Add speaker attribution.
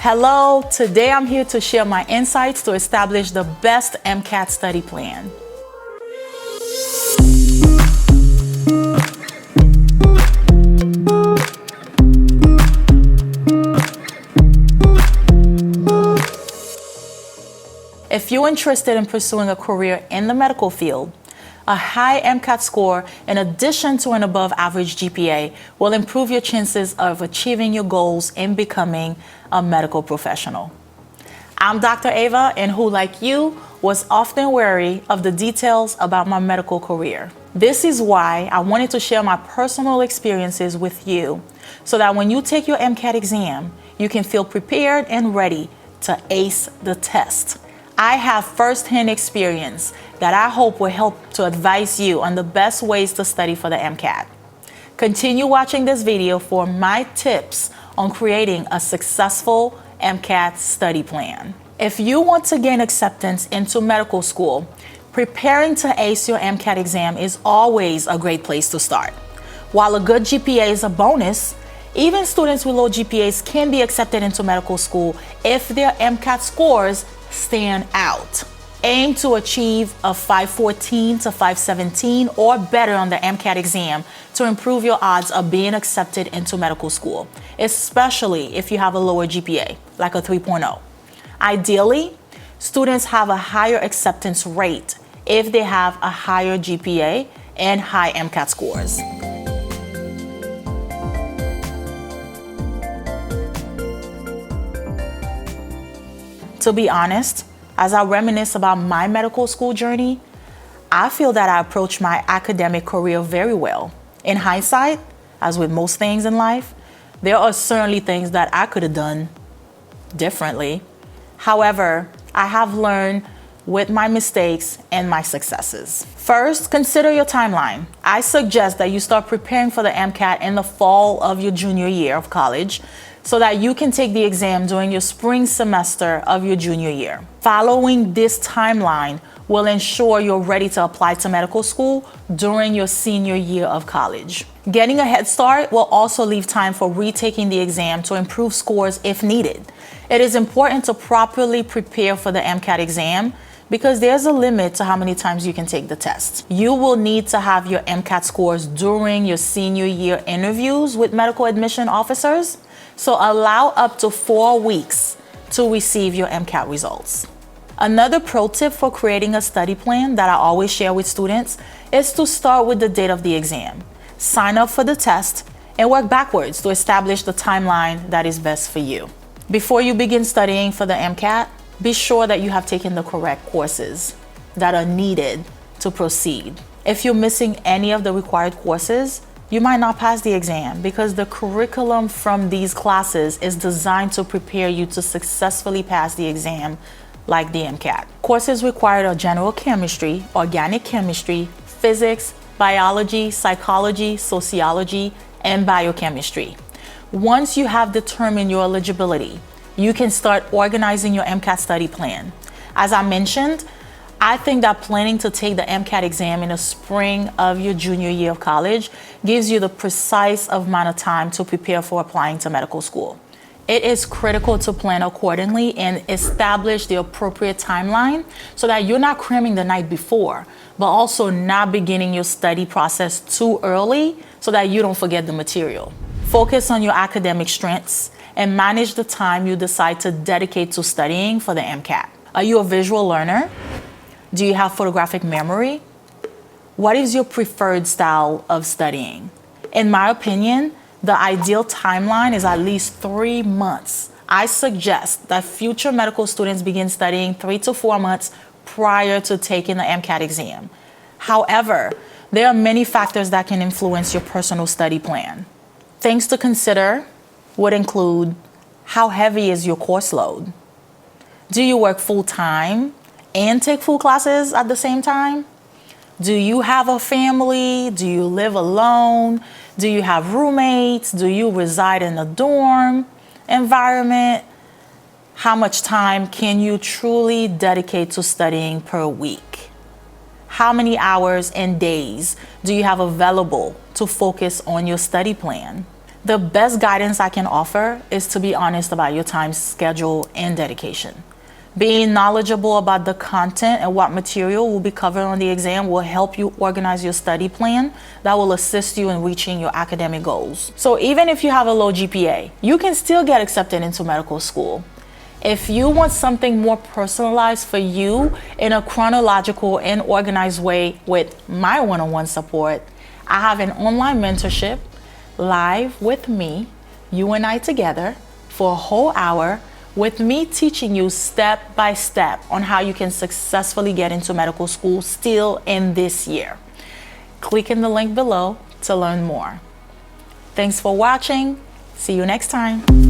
Speaker 1: Hello, today I'm here to share my insights to establish the best MCAT study plan. If you're interested in pursuing a career in the medical field, a high MCAT score in addition to an above average GPA will improve your chances of achieving your goals in becoming a medical professional. I'm Dr. Ava, and who, like you, was often wary of the details about my medical career. This is why I wanted to share my personal experiences with you, so that when you take your MCAT exam, you can feel prepared and ready to ace the test. I have first-hand experience that I hope will help to advise you on the best ways to study for the MCAT. Continue watching this video for my tips on creating a successful MCAT study plan. If you want to gain acceptance into medical school, preparing to ace your MCAT exam is always a great place to start. While a good GPA is a bonus, even students with low GPAs can be accepted into medical school if their MCAT scores stand out. Aim to achieve a 514 to 517 or better on the MCAT exam to improve your odds of being accepted into medical school, especially if you have a lower GPA, like a 3.0. Ideally, students have a higher acceptance rate if they have a higher GPA and high MCAT scores. To be honest, as I reminisce about my medical school journey, I feel that I approached my academic career very well. In hindsight, as with most things in life, there are certainly things that I could have done differently. However, I have learned with my mistakes and my successes. First, consider your timeline. I suggest that you start preparing for the MCAT in the fall of your junior year of college, so that you can take the exam during your spring semester of your junior year. Following this timeline will ensure you're ready to apply to medical school during your senior year of college. Getting a head start will also leave time for retaking the exam to improve scores if needed. It is important to properly prepare for the MCAT exam because there's a limit to how many times you can take the test. You will need to have your MCAT scores during your senior year interviews with medical admission officers, so allow up to 4 weeks to receive your MCAT results. Another pro tip for creating a study plan that I always share with students is to start with the date of the exam. Sign up for the test and work backwards to establish the timeline that is best for you. Before you begin studying for the MCAT, be sure that you have taken the correct courses that are needed to proceed. If you're missing any of the required courses, you might not pass the exam because the curriculum from these classes is designed to prepare you to successfully pass the exam like the MCAT. Courses required are general chemistry, organic chemistry, physics, biology, psychology, sociology, and biochemistry. Once you have determined your eligibility, you can start organizing your MCAT study plan. As I mentioned, I think that planning to take the MCAT exam in the spring of your junior year of college gives you the precise amount of time to prepare for applying to medical school. It is critical to plan accordingly and establish the appropriate timeline so that you're not cramming the night before, but also not beginning your study process too early so that you don't forget the material. Focus on your academic strengths and manage the time you decide to dedicate to studying for the MCAT. Are you a visual learner? Do you have photographic memory? What is your preferred style of studying? In my opinion, the ideal timeline is at least 3 months. I suggest that future medical students begin studying 3 to 4 months prior to taking the MCAT exam. However, there are many factors that can influence your personal study plan. Things to consider would include: how heavy is your course load? Do you work full-time and take full classes at the same time? Do you have a family? Do you live alone? Do you have roommates? Do you reside in a dorm environment? How much time can you truly dedicate to studying per week? How many hours and days do you have available to focus on your study plan? The best guidance I can offer is to be honest about your time schedule and dedication. Being knowledgeable about the content and what material will be covered on the exam will help you organize your study plan that will assist you in reaching your academic goals. So even if you have a low GPA, you can still get accepted into medical school. If you want something more personalized for you in a chronological and organized way with my one-on-one support, I have an online mentorship live with me, you and I together, for a whole hour with me teaching you step by step on how you can successfully get into medical school still in this year. Click in the link below to learn more. Thanks for watching. See you next time.